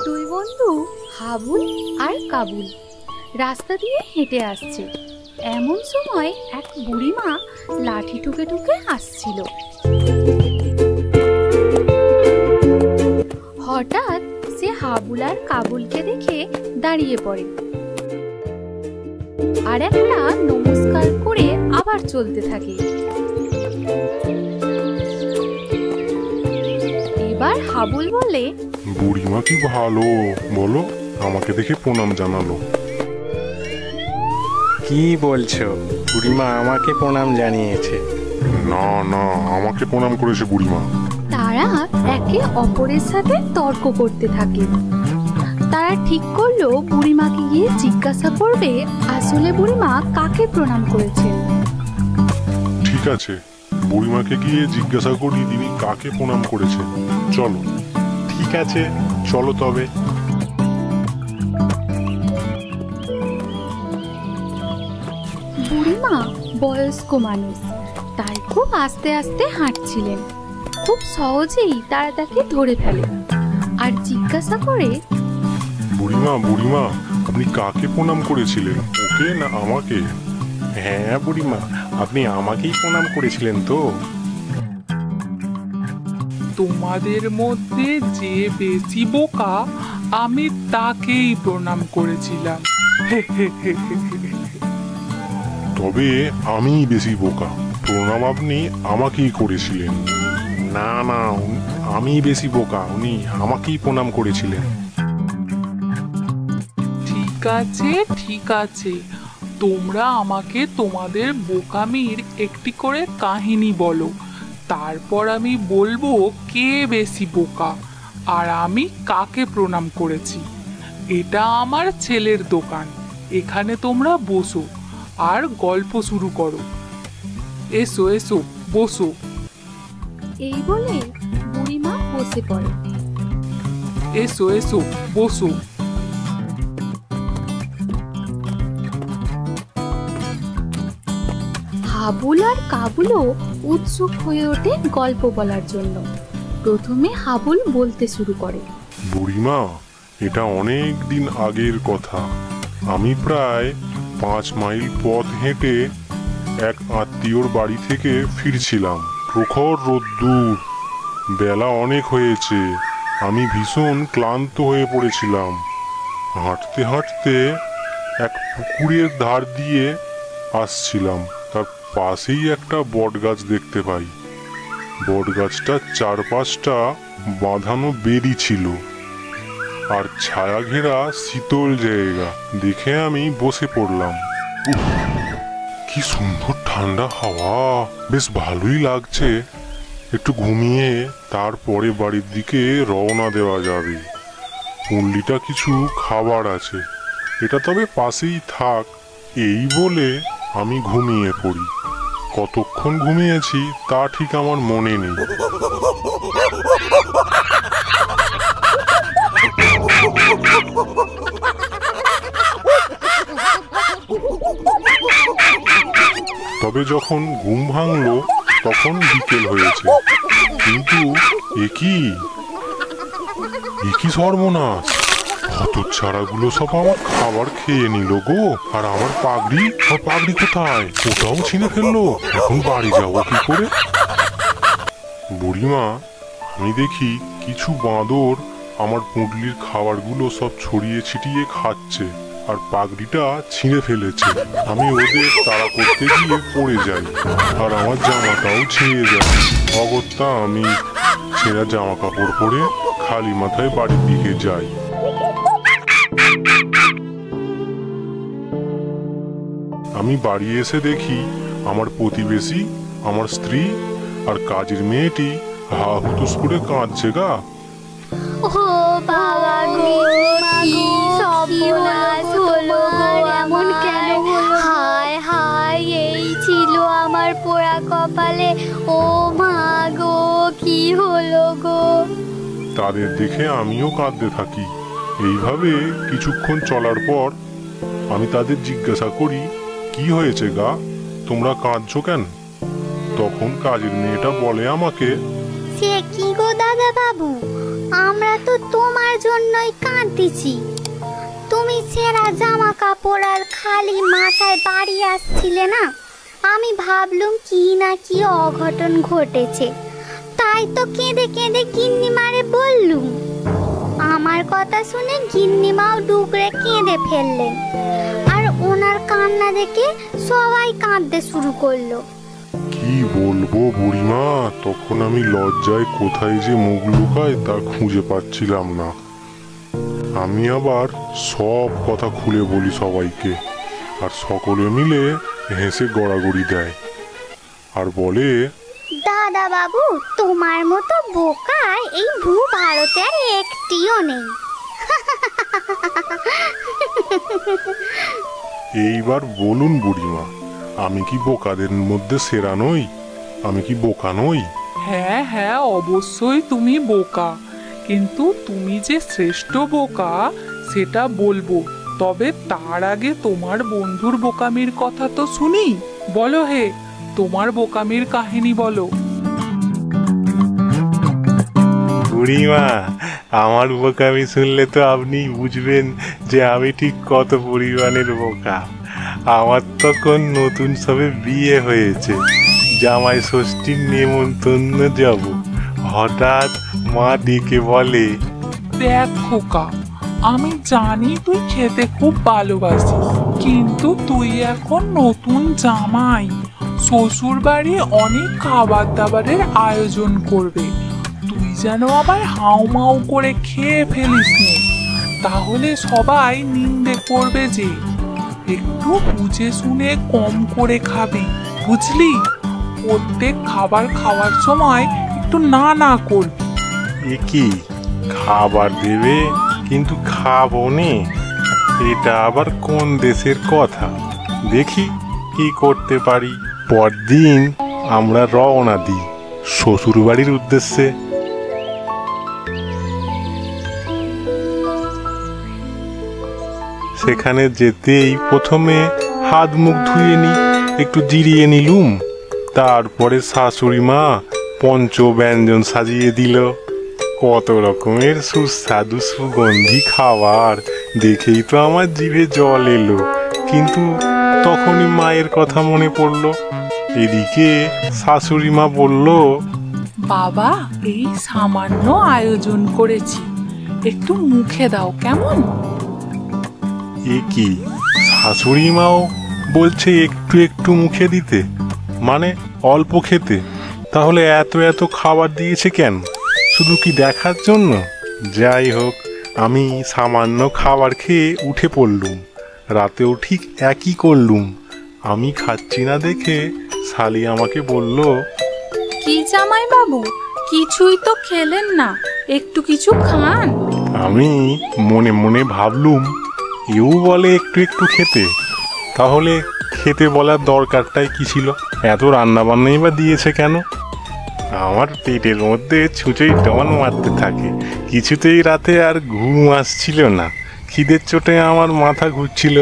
দুই বন্ধু হাবুল আর কাবুল রাস্তা দিয়ে হেঁটে আসছে। এমন সময় এক বুড়িমা লাঠি ঠুকে ঠুকে আসছিল। হঠাৎ সে হাবুল আর কাবুলকে দেখে দাঁড়িয়ে পড়ে আর একটা নমস্কার করে আবার চলতে থাকে। এবার হাবুল বলে, বুড়িমা কি ভালো, বলো, আমাকে দেখে প্রণাম জানালো। কি বলছো? বুড়িমা আমাকে প্রণাম জানিয়েছে? না না, আমাকে প্রণাম করেছে বুড়িমা। তারা একে অপরের সাথে তর্ক করতে থাকে। তারা ঠিক করলো বুড়িমাকে গিয়ে জিজ্ঞাসা করবে আসলে বুড়িমা কাকে প্রণাম করেছেন। ঠিক আছে, বুড়িমাকে গিয়ে জিজ্ঞাসা করি তিনি কাকে প্রণাম করেছেন। চলো। ঠিক আছে, চলো তবে। বুড়িমা বয়স্ক মানুষ, তাই খুব আস্তে আস্তে হাঁটছিলেন। খুব সহজেই তারা তাকে ধরে ফেলে আর জিজ্ঞাসা করে, বুড়িমা বুড়িমা আপনি কাকে প্রণাম করেছিলেন, ওকে না আমাকে? হ্যাঁ বুড়িমা, আপনি আমাকেই প্রণাম করেছিলেন তো? তোমাদের মধ্যে যে বেশি বোকা আমি তাকেই প্রণাম করেছিলাম। তবে আমিই বেশি বোকা, প্রণাম আপনি আমাকেই করেছিলেন। না না, আমি বেশি বোকা, উনি আমাকেই প্রণাম করেছিলেন। ঠিক আছে ঠিক আছে, তোমরা আমাকে তোমাদের বোকামির একটি করে কাহিনী বলো, তারপর আমি বলবো কে বেশি বোকা আর আমি কাকে প্রণাম করেছি। এটা আমার ছেলের দোকান, এখানে তোমরা বসো আর গল্প শুরু করো। এসো এসো, বসো। এই বলে বুড়িমা বসে পড়ে। এসো এসো, বসো। হাবুল আর কাবুলও উৎসুক হয়ে ওঠে গল্প বলার জন্য। প্রথমে হাবুল বলতে শুরু করে, বুড়িমা, এটা অনেক দিন আগের কথা। আমি প্রায় 5 মাইল পথ হেঁটে এক আত্মীয়র বাড়ি থেকে ফিরছিলাম। প্রখর রোদ্দুর, বেলা অনেক হয়েছে, আমি ভীষণ ক্লান্ত হয়ে পড়েছিলাম। হাঁটতে হাঁটতে এক পুকুরের ধার দিয়ে আসছিলাম, তার পাশেই একটা বট গাছ দেখতে পাই। বট গাছটার চারপাশটা বাঁধানো বেড়ি ছিল আর ছায়া ঘেরা শীতল জায়গা দেখে আমি বসে পড়লাম। উফ, কি সুন্দর ঠান্ডা হাওয়া, বেশ ভালোই লাগছে। একটু ঘুমিয়ে তারপরে বাড়ির দিকে রওনা দেওয়া যাবে। পুঁটলিটা কিছু খাবার আছে, এটা তবে পাশেই থাক, এই বলে আমি ঘুমিয়ে পড়ি। কতক্ষণ ঘুমিয়েছি তা ঠিক আমার মনে নেই। তবে যখন ঘুম ভাঙলো তখন বিকেল হয়েছে, কিন্তু একই সর্বনাশ! হতচ্ছাড়াগুলো সব আমার খাবার খেয়ে নিল গো। আর আমার পাগড়ি কোথায়? ওটাও ছিঁড়ে ফেললো। এখন বাড়ি যাবো কি করে? বুড়িমা, আমি দেখি কিছু বাঁদর আমার পুঁটলির খাবারগুলো সব ছড়িয়ে ছিটিয়ে খাচ্ছে আর পাগড়িটা ছিঁড়ে ফেলেছে। আমি ওদের তাড়া করতে গিয়ে পড়ে যাই আর আমার জামাটাও ছিঁড়ে যায়। অগত্যা আমি ছেঁড়া জামা কাপড় পরে খালি মাথায় বাড়ির দিকে যাই। আমি বাড়ি এসে দেখি আমার প্রতিবেশী, আমার স্ত্রী আর কাজের মেয়েটি হা হুতুস করে কাঁদছে গা। ও বাবা গো, কি সর্বনাশ হলো গো, এমন কেন হলো? হায় হায়, এই ছিল আমার পোড়া কপালে। ও মা গো, কি হলো গো? তাদের দেখে আমিও কাঁদতে থাকি। এইভাবে কিছুক্ষণ চলার পর আমি তাদের জিজ্ঞাসা করি, কি হয়েছে গা, তোমরা কাঁদছো কেন? তখন কাজের মেয়েটা বলে আমাকে, সে কি গো দাদা বাবু, আমরা তো তোমার জন্যই কাঁদতেছি। তুমি ছেঁড়া জামা কাপড় আর খালি মাথায় বাড়ি আসছিলে না, আমি ভাবলুম কি না কি অঘটন ঘটেছে, তাই তো কেঁদে কেঁদে গিন্নিমারে বললুম। আমার কথা শুনে গিন্নিমাও ডুকরে কেঁদে ফেললেন, আর ওনার কান্না দেখে সবাই কাঁদতে শুরু করলো। কি বলবো বুড়িমা, তখন আমি লজ্জায় কোথায় যে মুখ লুকাই তা খুঁজে পাচ্ছিলাম না। আমি আবার সব কথা খুলে বলি সবাইকে, আর সকলে মিলে হেসে গড়াগড়ি দেয় আর বলে, দাদা বাবু, তোমার মতো বোকা এই ভূ ভারতে আর একটিও নেই। এইবার বলুন বুড়িমা, আমি কি বোকাদের মধ্যে সেরা নই? আমি কি বোকা নই? হ্যাঁ হ্যাঁ, অবশ্যই তুমি বোকা, কিন্তু তুমি যে শ্রেষ্ঠ বোকা সেটা বলবো। তবে তার আগে তোমার বন্ধুর বোকামির কথা তো শুনি। বলো হে, তোমার বোকামির কাহিনী বলো। বুড়িমা, আমার বোকামি শুনলে তো আপনি বুঝবেন যে আমি ঠিক কত পরিমাণের বোকা। আমার তখন নতুন সবে বিয়ে হয়েছে, জামাই ষষ্ঠীর নেমন্তন্ন যাব। হঠাৎ মা ডেকে বলে, দেখ খোকা, আমি জানি তুই খেতে খুব ভালোবাসিস, কিন্তু তুই এখন নতুন জামাই, শ্বশুর বাড়ি অনেক খাবার দাবারের আয়োজন করবে, তুই যেন আবার হাউমাউ করে খেয়ে ফেলিস নে, তাহলে সবাই নিন্দে করবে যে। একটু বুঝে শুনে কম করে খাবি, বুঝলি? প্রত্যেক খাবার খাওয়ার সময় একটু না না করবি। এ কি খাবার দেবে কিন্তু খাবো নে? এটা আবার কোন দেশের কথা? দেখি কি করতে পারি। পরদিন আমরা রওনা দিই শ্বশুর বাড়ির উদ্দেশ্যে। সেখানে যেতেই প্রথমে হাত মুখ ধুয়ে নি, একটু জিরিয়ে নিলুম। তারপরে শাশুড়ি মা পঞ্চ ব্যঞ্জন সাজিয়ে দিল। কত রকমের সুস্বাদু সুগন্ধি খাবার দেখেই তো আমার জিভে জল এলো, কিন্তু তখনই মায়ের কথা মনে পড়ল। এদিকে শাশুড়ি মা বলল, বাবা, এই সামান্য আয়োজন করেছি, একটু মুখে দাও কেমন? এ কি, শাশুড়ি মাও বলছে একটু একটু মুখে দিতে, মানে অল্প খেতে? তাহলে এত এত খাবার দিয়েছে কেন? শুধু কি দেখার জন্য? যাই হোক, আমি সামান্য খাবার খেয়ে উঠে পড়লুম। রাতেও ঠিক একই করলুম। আমি খাচ্ছি না দেখে শালি আমাকে বলল, কি জামাই বাবু, কিছুই তো খেলেন না, একটু কিছু খান। আমি মনে মনে ভাবলুম, এও বলে একটু একটু খেতে, তাহলে খেতে বলার দরকারটাই কি ছিল? এত রান্না বান্নাই বা দিয়েছে কেন? আমার পেটের মধ্যে ছুঁচোই ডন মারতে থাকে, কিছুতেই রাতে আর ঘুম আসছিল না। খিদের চোটে আমার মাথা ঘুরছিল।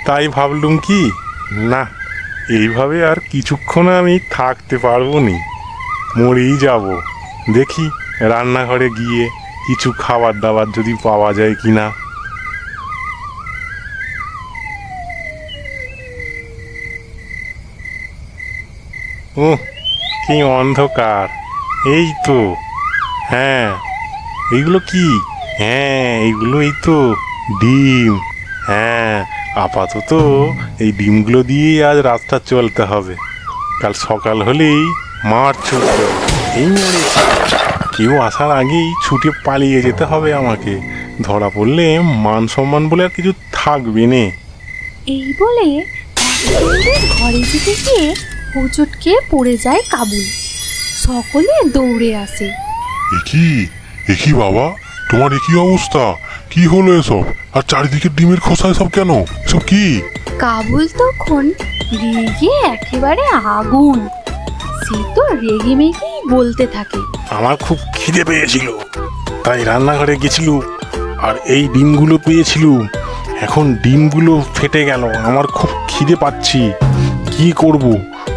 তাই ভাবলুম কি, না, এইভাবে আর কিছুক্ষণ আমি থাকতে পারবো নি, মরেই যাব। দেখি রান্নাঘরে গিয়ে কিছু খাবার দাবার যদি পাওয়া যায় কিনা। কি অন্ধকার! এই তো, হ্যাঁ, এইগুলো কি? হ্যাঁ, এইগুলো এই তো ডিম। হ্যাঁ, আপাতত এই ডিমগুলো দিয়েই আজ রাতটা চলতে হবে। কাল সকাল হলেই মাঠ ছুটতে হবে। এই মরে কেউ আসার আগেই ছুটে পালিয়ে যেতে হবে আমাকে। ধরা পড়লে মান সম্মান বলে আর কিছু থাকবে না। এই বলে ঘরে যেতে গিয়ে হোঁচটকে পড়ে যায় কাবুল। সকলে দৌড়ে আসে। একই বাবা, তোমার একই অবস্থা? কি হলো এসব? আর চারিদিকে ডিমের খোসা এসব কেন? এসব কি? কাবুল তখন রেগে একেবারে আগুন। সে তো রেগে মেগেই বলতে থাকে, আমার খুব খিদে পেয়েছিল, তাই রান্নাঘরে গেছিলুম আর এই ডিমগুলো পেয়েছিলুম। এখন ডিমগুলো ফেটে গেল, আমার খুব খিদে পাচ্ছি। কি করব?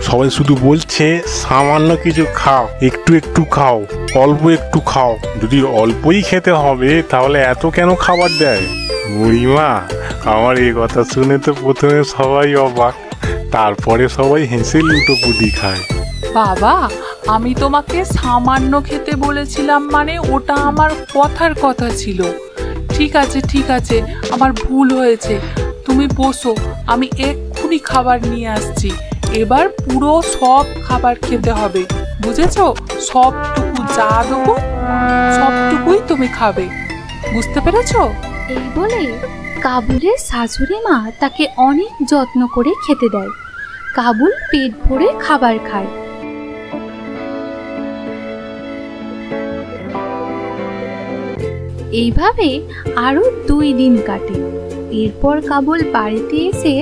সবাই শুধু বলছে সামান্য কিছু খাও, একটু একটু খাও, অল্প একটু খাও। যদি অল্পই খেতে হবে তাহলে এত কেন খাবার দেয়? বুড়িমা, আমার এই কথা শুনে তো প্রথমে সবাই অবাক, তারপরে সবাই হেসে লুটোপুটি খায়। বাবা, আমি তোমাকে সামান্য খেতে বলেছিলাম, মানে ওটা আমার কথার কথা ছিল। ঠিক আছে ঠিক আছে, আমার ভুল হয়েছে। তুমি বসো, আমি এক্ষুনি খাবার নিয়ে আসছি। এবার পুরো সব খাবার খেতে হবে, বুঝেছো? সবটুকু যা দেবো সবটুকুই তুমি খাবে, বুঝতে পেরেছো? এই বলে কাবুলের শাশুড়ি মা তাকে অনেক যত্ন করে খেতে দেয়। কাবুল পেট ভরে খাবার খায়। এইভাবে আরো 2 দিন কাটে। এরপর কাবুল বাড়িতে এসে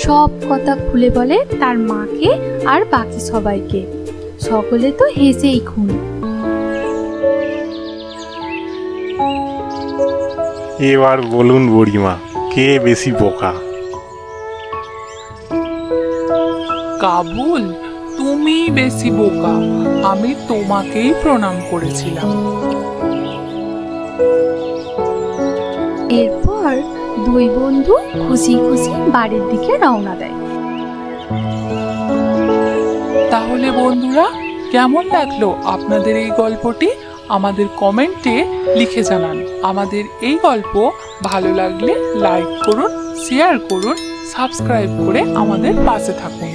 সব কথা খুলে বলে তার মাকে আর বাকি সবাইকে। সকলে তো হেসেই খুন। এবার বলুন বুড়িমা, কে বেশি বোকা? কাবুল, তুমি বেশি বোকা। আমি তোমাকেই প্রণাম করেছিলাম। এরপর 2 বন্ধু খুশি খুশি বাড়ির দিকে রওনা দেয়। তাহলে বন্ধুরা, কেমন লাগলো আপনাদের এই গল্পটি? আমাদের কমেন্টে লিখে জানান। আমাদের এই গল্প ভালো লাগলে লাইক করুন, শেয়ার করুন, সাবস্ক্রাইব করে আমাদের পাশে থাকুন।